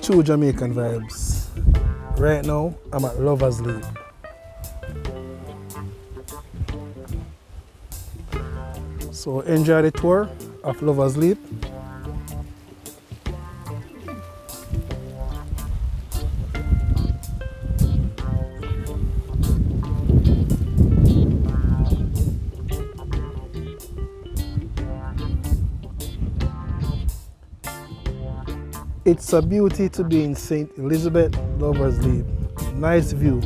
True Jamaican Vibes. Right now, I'm at Lover's Leap. So enjoy the tour of Lover's Leap. It's a beauty to be in St. Elizabeth, Lover's Leap. Nice view.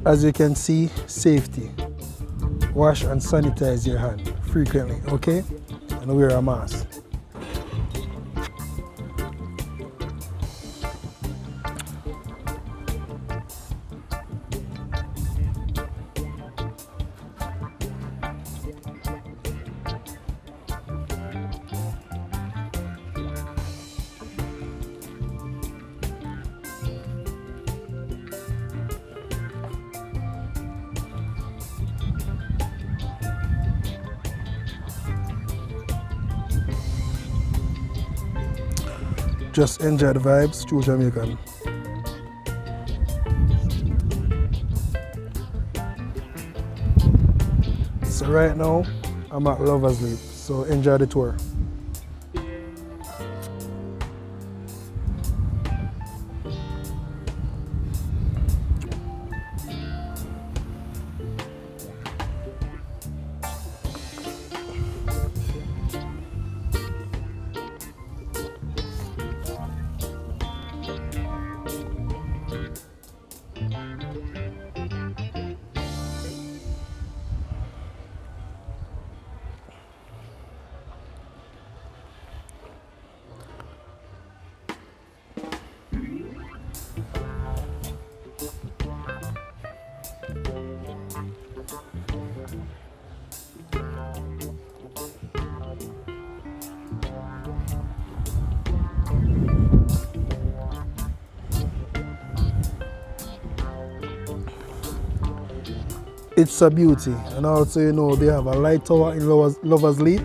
As you can see, safety. Wash and sanitize your hand frequently, okay? And wear a mask. Just enjoy the vibes, True Jamaican. So right now, I'm at Lover's Leap, so enjoy the tour. It's a beauty, and also you know they have a light tower in Lover's Leap.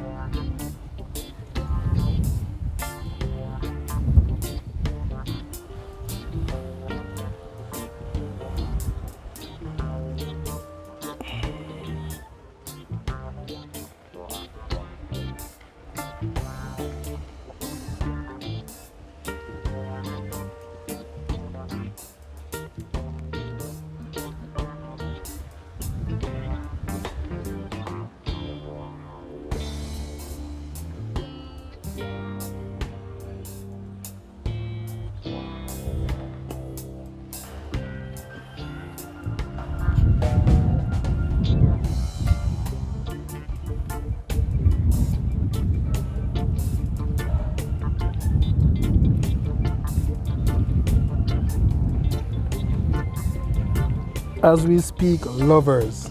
As we speak, lovers.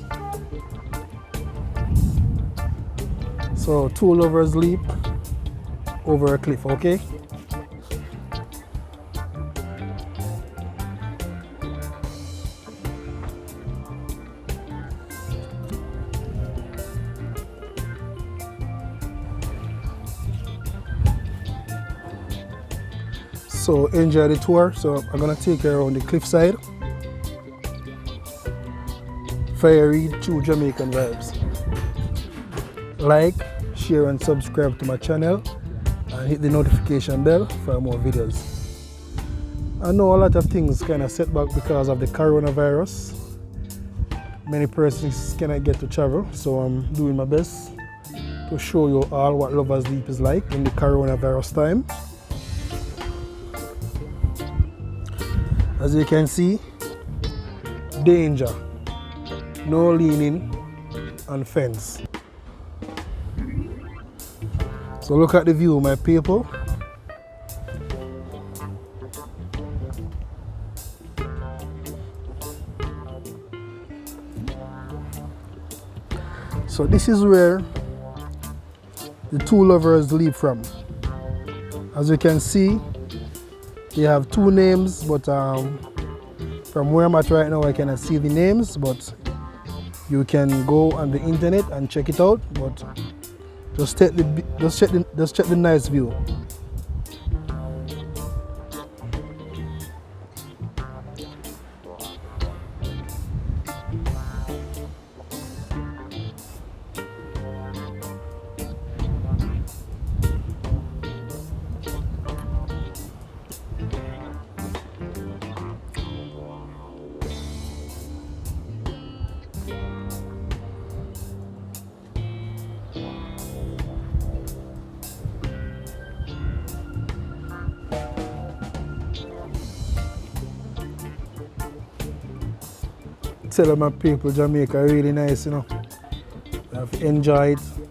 So 2 lovers leap over a cliff, okay? So enjoy the tour. So I'm gonna take you around the cliffside. Fire Reid, True Jamaican Vibes. Like, share and subscribe to my channel and hit the notification bell for more videos. I know a lot of things kind of set back because of the coronavirus. Many persons cannot get to travel, so I'm doing my best to show you all what Lover's Leap is like in the coronavirus time. As you can see, danger. No leaning on fence. So look at the view, my people. So this is where the two lovers leave from. As you can see, they have two names, but from where I'm at right now I cannot see the names, but you can go on the internet and check it out. But just check the nice view. Tell my people Jamaica really nice, you know. I've enjoyed it.